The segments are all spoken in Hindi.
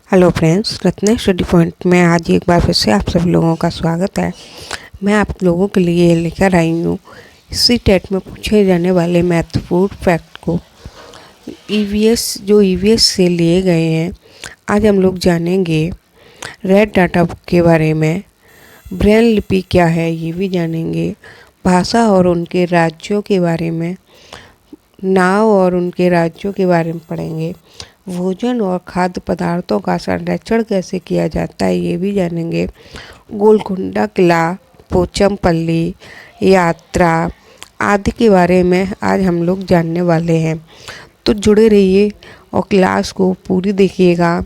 Hello friends, Ratna study point में आज एक बार फिर से आप सब लोगों का स्वागत है। मैं आप लोगों के लिए लेकर आई हूँ इसी टेट में पूछे जाने वाले महत्वपूर्ण फैक्ट को। ईवीएस से लिए गए हैं। आज हम लोग जानेंगे रेड डाटा बुक के बारे में, ब्रेल लिपि क्या है ये भी जानेंगे, भाषा और उनके राज्यों के बारे में, नाव और उनके राज्यों के बारे में पढ़ेंगे, भोजन और खाद्य पदार्थों का संरक्षण कैसे किया जाता है ये भी जानेंगे, गोलकुंडा किला, पोचमपल्ली यात्रा आदि के बारे में आज हम लोग जानने वाले हैं। तो जुड़े रहिए और क्लास को पूरी देखिएगा।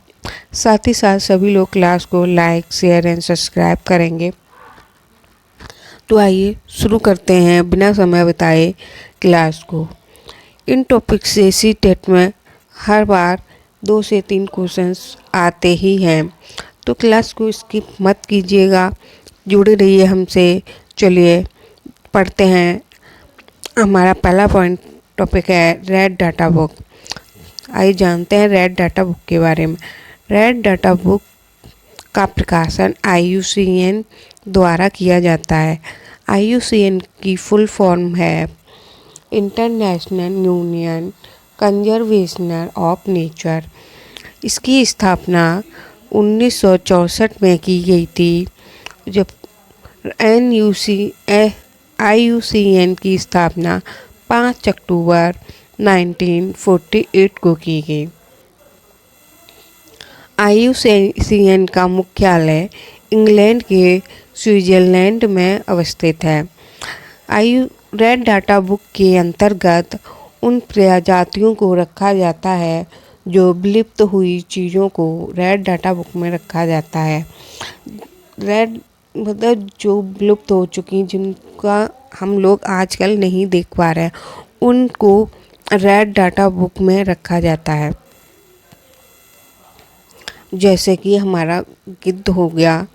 साथ ही साथ सभी लोग क्लास को लाइक, शेयर एंड सब्सक्राइब करेंगे। तो आइए शुरू करते हैं बिना समय बिताए क्लास को। इन टॉपिक से इसी टेट में हर बार 2 से 3 क्वेश्चंस आते ही हैं, तो क्लास को स्किप मत कीजिएगा, जुड़े रहिए हमसे। चलिए पढ़ते हैं। हमारा पहला पॉइंट टॉपिक है रेड डाटा बुक। आइए जानते हैं रेड डाटा बुक के बारे में। रेड डाटा बुक का प्रकाशन IUCN द्वारा किया जाता है। IUCN की फुल फॉर्म है international union conservation of nature. इसकी स्थापना 1964 में की गई थी, जब IUCN की स्थापना 5 अक्टूबर 1948 को की गई। IUCN का मुख्यालय इंग्लैंड के स्विट्जरलैंड में अवस्थित है। रेड डाटा बुक के अंतर्गत उन प्रजातियों को रखा जाता है जो विलुप्त हुई चीज़ों को रेड डाटा बुक में रखा जाता है। रेड मतलब जो विलुप्त हो चुकी, जिनका हम लोग आजकल नहीं देख पा रहे हैं, उनको रेड डाटा बुक में रखा जाता है। जैसे कि हमारा गिद्ध हो गया,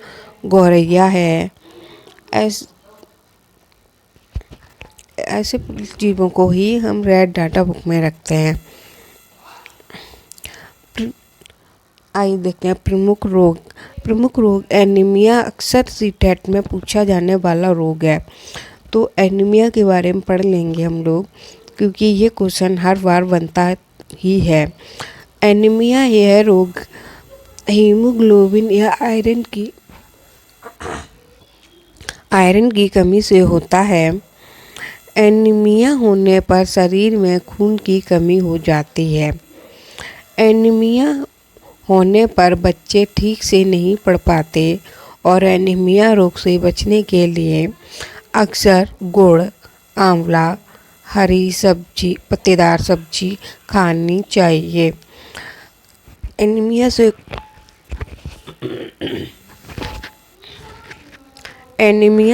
गौरैया है, ऐसे जीवों को ही हम रेड डाटा बुक में रखते हैं। आइए देखते हैं प्रमुख रोग एनीमिया अक्सर सीटेट में पूछा जाने वाला रोग है। तो एनीमिया के बारे में पढ़ लेंगे हम लोग, क्योंकि ये क्वेश्चन हर बार बनता ही है। एनीमिया यह रोग हीमोग्लोबिन या आयरन की कमी से होता है। एनीमिया होने पर शरीर में खून की कमी हो जाती है। एनीमिया होने पर बच्चे ठीक से नहीं पढ़ पाते और एनीमिया रोग से बचने के लिए अक्सर गुड़, आंवला, हरी सब्जी, पत्तेदार सब्जी खानी चाहिए। एनीमिया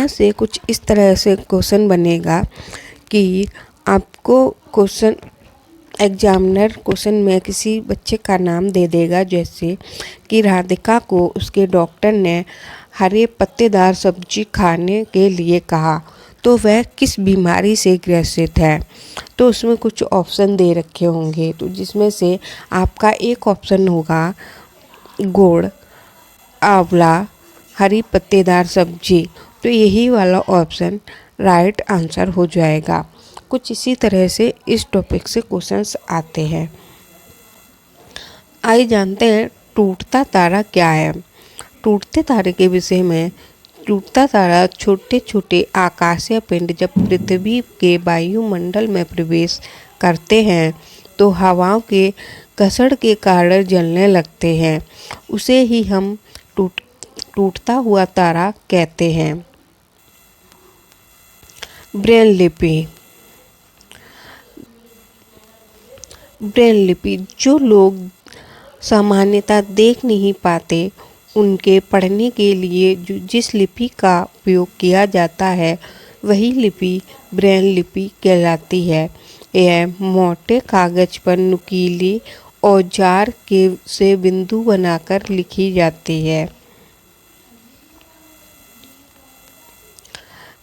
से कुछ इस तरह से क्वेश्चन बनेगा कि आपको क्वेश्चन एग्जामिनर क्वेश्चन में किसी बच्चे का नाम दे देगा, जैसे कि राधिका को उसके डॉक्टर ने हरे पत्तेदार सब्जी खाने के लिए कहा, तो वह किस बीमारी से ग्रसित है। तो उसमें कुछ ऑप्शन दे रखे होंगे, तो जिसमें से आपका एक ऑप्शन होगा गुड़, आंवला, हरी पत्तेदार सब्जी। तो यही वाला ऑप्शन राइट आंसर हो जाएगा। कुछ इसी तरह से इस टॉपिक से क्वेश्चंस आते हैं। आइए जानते हैं टूटता तारा क्या है। टूटते तारे के विषय में, टूटता तारा छोटे छोटे आकाशीय पिंड जब पृथ्वी के वायुमंडल में प्रवेश करते हैं तो हवाओं के घर्षण के कारण जलने लगते हैं। उसे ही हम टूटता हुआ तारा कहते हैं। ब्रेल लिपि जो लोग सामान्यतः देख नहीं पाते, उनके पढ़ने के लिए जिस लिपि का उपयोग किया जाता है वही लिपि ब्रेल लिपि कहलाती है। यह मोटे कागज पर नुकीले औजार से बिंदु बनाकर लिखी जाती है।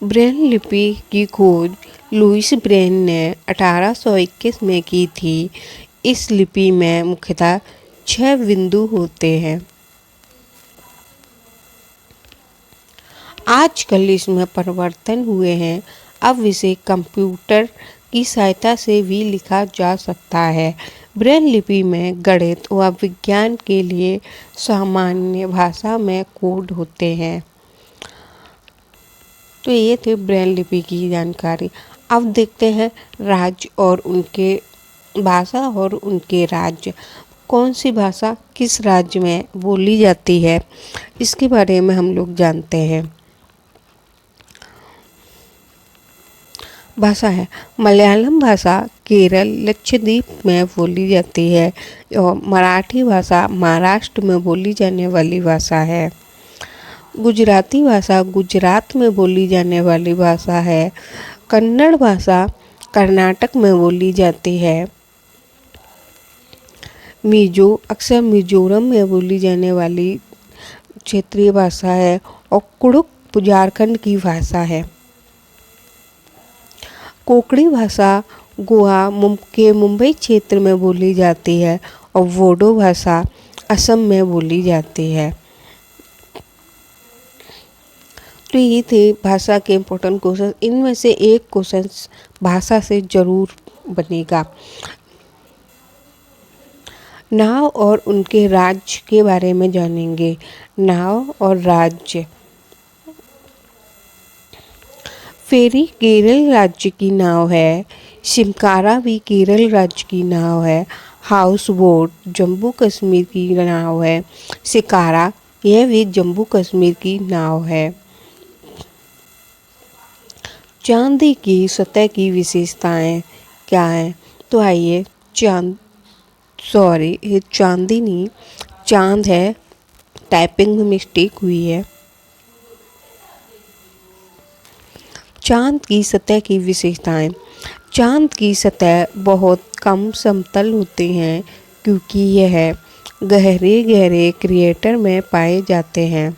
ब्रेल लिपि की खोज लुईस ब्रेल ने 1821 में की थी। इस लिपि में मुख्यतः 6 बिंदु होते हैं। आजकल इसमें परिवर्तन हुए हैं। अब इसे कंप्यूटर की सहायता से भी लिखा जा सकता है। ब्रेल लिपि में गणित व विज्ञान के लिए सामान्य भाषा में कोड होते हैं। तो ये थे ब्रेल लिपि की जानकारी। अब देखते हैं राज्य और उनके भाषा और उनके राज्य। कौन सी भाषा किस राज्य में बोली जाती है, इसके बारे में हम लोग जानते हैं। भाषा है मलयालम भाषा केरल लक्षद्वीप में बोली जाती है और मराठी भाषा महाराष्ट्र में बोली जाने वाली भाषा है। गुजराती भाषा गुजरात में बोली जाने वाली भाषा है। कन्नड़ भाषा कर्नाटक में बोली जाती है। मिजो अक्सर मिजोरम में बोली जाने वाली क्षेत्रीय भाषा है और कुड़ुक झारखंड की भाषा है। कोंकणी भाषा गोवा के मुंबई क्षेत्र में बोली जाती है और बोडो भाषा असम में बोली जाती है। तो ये थे भाषा के इम्पोर्टेंट क्वेश्चन। इनमें से एक क्वेश्चन भाषा से जरूर बनेगा। नाव और उनके राज्य के बारे में जानेंगे। नाव और राज्य। फेरी केरल राज्य की नाव है। शिमकारा भी केरल राज्य की नाव है। हाउस बोट जम्मू कश्मीर की नाव है। शिकारा यह भी जम्मू कश्मीर की नाव है। चांदी की सतह की विशेषताएं क्या हैं? तो आइए ये चांदी नहीं चांद है, टाइपिंग में मिस्टेक हुई है। चांद की सतह की विशेषताएं। चांद की सतह बहुत कम समतल होती हैं क्योंकि यह गहरे गहरे क्रेटर में पाए जाते हैं।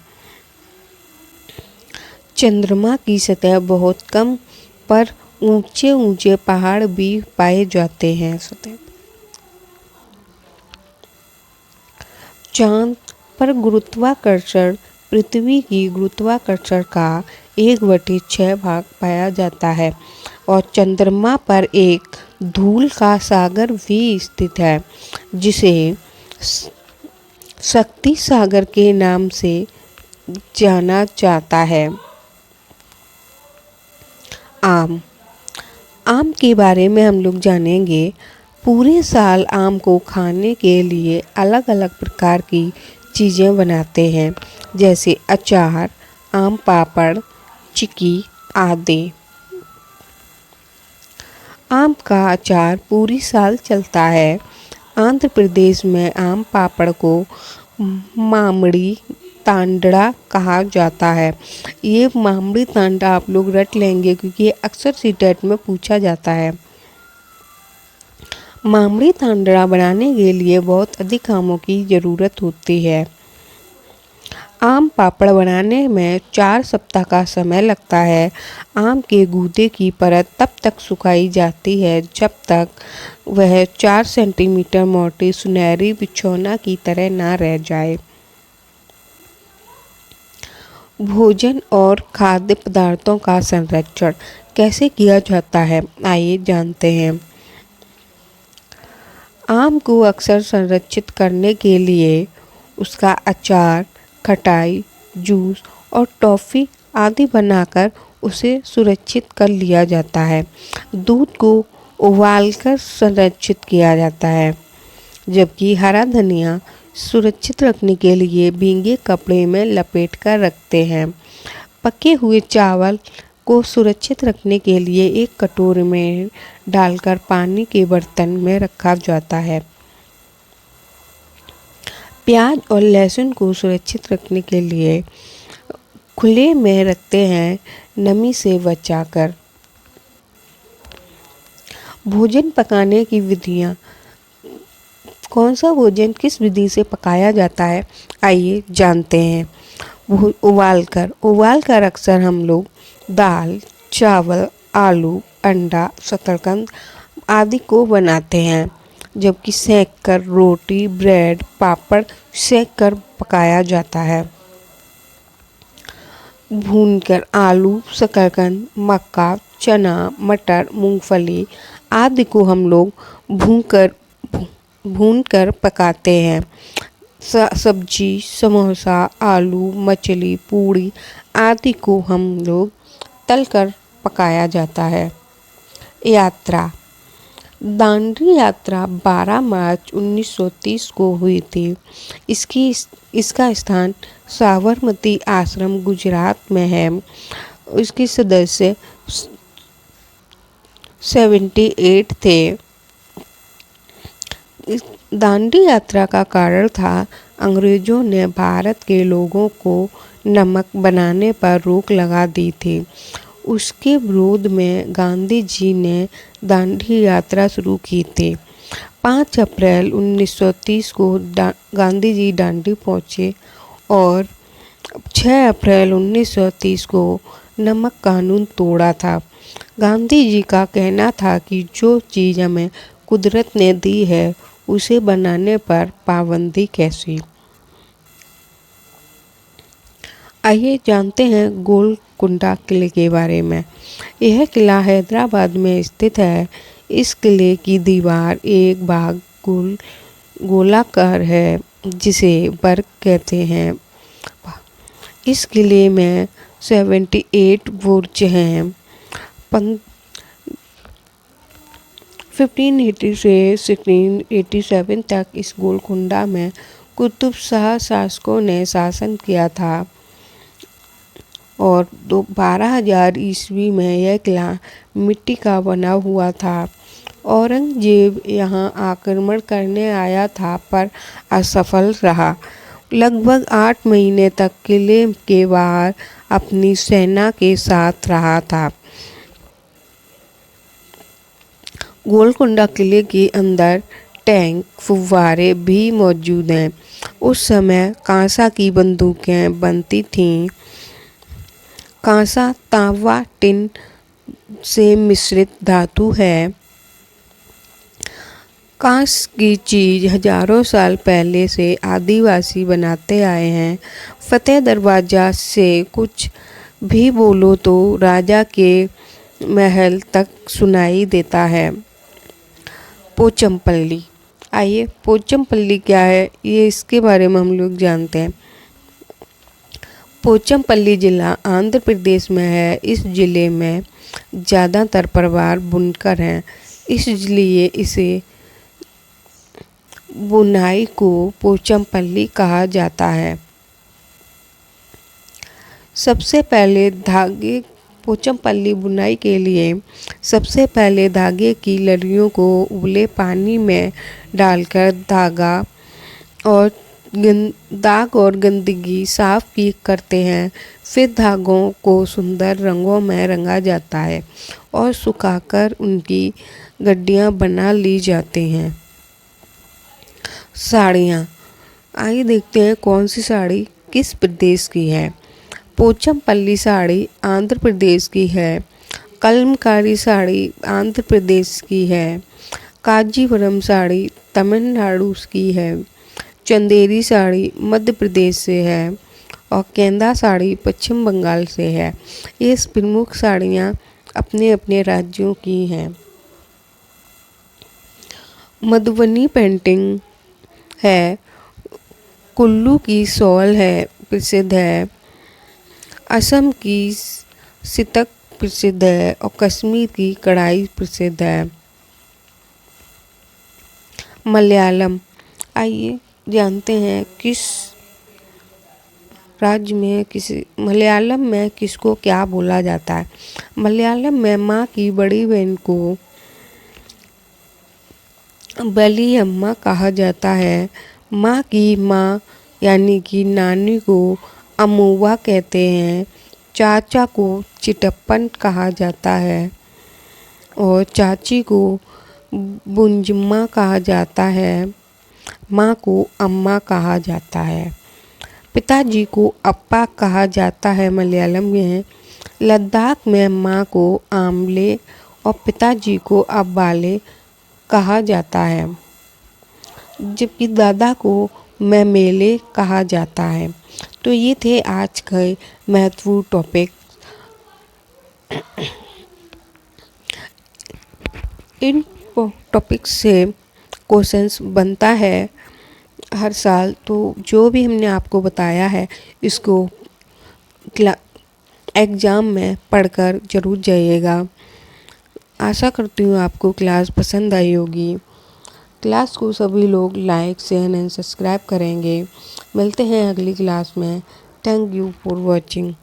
चंद्रमा की सतह बहुत कम पर ऊंचे ऊंचे पहाड़ भी पाए जाते हैं। चांद पर गुरुत्वाकर्षण पृथ्वी की गुरुत्वाकर्षण का 1/6 भाग पाया जाता है और चंद्रमा पर एक धूल का सागर भी स्थित है जिसे शक्ति सागर के नाम से जाना जाता है। आम के बारे में हम लोग जानेंगे। पूरे साल आम को खाने के लिए अलग अलग प्रकार की चीज़ें बनाते हैं जैसे अचार, आम पापड़, चिक्की आदि। आम का अचार पूरी साल चलता है। आंध्र प्रदेश में आम पापड़ को मामिड़ी तांडड़ा कहा जाता है। ये मामिड़ी तांडा आप लोग रट लेंगे क्योंकि ये अक्सर सीटेट में पूछा जाता है। मामिड़ी तांडड़ा बनाने के लिए बहुत अधिक आमों की ज़रूरत होती है। आम पापड़ बनाने में 4 सप्ताह का समय लगता है। आम के गूदे की परत तब तक सुखाई जाती है जब तक वह 4 सेंटीमीटर मोटी सुनहरी बिछौना की तरह ना रह जाए। भोजन और खाद्य पदार्थों का संरक्षण कैसे किया जाता है, आइए जानते हैं। आम को अक्सर संरक्षित करने के लिए उसका अचार, खटाई, जूस और टॉफ़ी आदि बनाकर उसे सुरक्षित कर लिया जाता है। दूध को उबालकर संरक्षित किया जाता है, जबकि हरा धनिया सुरक्षित रखने के लिए भीगे कपड़े में लपेटकर रखते हैं। पके हुए चावल को सुरक्षित रखने के लिए एक कटोरे में डालकर पानी के बर्तन में रखा जाता है। प्याज और लहसुन को सुरक्षित रखने के लिए खुले में रखते हैं, नमी से बचाकर। भोजन पकाने की विधियाँ। कौन सा भोजन किस विधि से पकाया जाता है, आइए जानते हैं। उबालकर अक्सर हम लोग दाल, चावल, आलू, अंडा, शकरकंद आदि को बनाते हैं। जबकि सेंक कर रोटी, ब्रेड, पापड़ सेंक कर पकाया जाता है। भूनकर आलू, शकरकंद, मक्का, चना, मटर, मूंगफली आदि को हम लोग भूनकर पकाते हैं। सब्जी, समोसा, आलू, मछली, पूड़ी आदि को हम लोग तलकर पकाया जाता है। यात्रा। दांडी यात्रा 12 मार्च 1930 को हुई थी। इसका स्थान साबरमती आश्रम गुजरात में है। इसके सदस्य 78 थे। इस दांडी यात्रा का कारण था अंग्रेजों ने भारत के लोगों को नमक बनाने पर रोक लगा दी थी। उसके विरोध में गांधी जी ने दांडी यात्रा शुरू की थी। 5 अप्रैल 1930 को गांधी जी दांडी पहुँचे और 6 अप्रैल 1930 को नमक कानून तोड़ा था। गांधी जी का कहना था कि जो चीज़ हमें कुदरत ने दी है उसे बनाने पर पाबंदी कैसी। आइए जानते हैं गोलकुंडा किले के बारे में। यह किला हैदराबाद में स्थित है। इस किले की दीवार एक भाग गोलाकार है जिसे बर्ग कहते हैं। इस किले में 78 बुर्ज हैं। 1580 से 1687 तक इस गोलकुंडा में कुतुब शाह शासकों ने शासन किया था और 12,000 ईस्वी में यह किला मिट्टी का बना हुआ था। औरंगजेब यहाँ आक्रमण करने आया था पर असफल रहा। लगभग 8 महीने तक किले के बाहर अपनी सेना के साथ रहा था। गोलकुंडा किले के अंदर टैंक, फुव्वारे भी मौजूद हैं। उस समय कांसा की बंदूकें बनती थीं। कांसा तांबा टिन से मिश्रित धातु है। कांस की चीज हजारों साल पहले से आदिवासी बनाते आए हैं। फतेह दरवाजा से कुछ भी बोलो तो राजा के महल तक सुनाई देता है। पोचमपल्ली। आइए पोचमपल्ली क्या है ये इसके बारे में हम लोग जानते हैं। पोचमपल्ली जिला आंध्र प्रदेश में है। इस जिले में ज़्यादातर परिवार बुनकर हैं, इसलिए इसे बुनाई को पोचमपल्ली कहा जाता है। सबसे पहले धागे पोचमपल्ली बुनाई के लिए सबसे पहले धागे की लड़ियों को उबले पानी में डालकर दाग और गंदगी साफ की करते हैं। फिर धागों को सुंदर रंगों में रंगा जाता है और सुखाकर उनकी गड्डियाँ बना ली जाती हैं। साड़ियाँ। आइए देखते हैं कौन सी साड़ी किस प्रदेश की है। पोचमपल्ली साड़ी आंध्र प्रदेश की है। कलमकारी साड़ी आंध्र प्रदेश की है। कांजीवरम साड़ी तमिलनाडु की है। चंदेरी साड़ी मध्य प्रदेश से है और केंदा साड़ी पश्चिम बंगाल से है। ये प्रमुख साड़ियाँ अपने अपने राज्यों की हैं। मधुबनी पेंटिंग है। कुल्लू की शॉल है प्रसिद्ध है। असम की सितक प्रसिद्ध है और कश्मीर की कढ़ाई प्रसिद्ध है। मलयालम। आइए जानते हैं किस राज्य में मलयालम में किसको क्या बोला जाता है। मलयालम में माँ की बड़ी बहन को बलियम्मा कहा जाता है। माँ की माँ यानी कि नानी को अमूवा कहते हैं। चाचा को चिटप्पन कहा जाता है और चाची को बुंजम्मा कहा जाता है। माँ को अम्मा कहा जाता है। पिताजी को अप्पा कहा जाता है। मलयालम में लद्दाख में माँ को आमले और पिताजी को अब्बाले कहा जाता है। जबकि दादा को मैमेले कहा जाता है। तो ये थे आज के महत्वपूर्ण टॉपिक। इन टॉपिक्स से क्वेश्चंस बनता है हर साल, तो जो भी हमने आपको बताया है इसको एग्ज़ाम में पढ़कर ज़रूर जाइएगा। आशा करती हूँ आपको क्लास पसंद आई होगी। क्लास को सभी लोग लाइक शेयर एंड सब्सक्राइब करेंगे। मिलते हैं अगली क्लास में। Thank you for watching.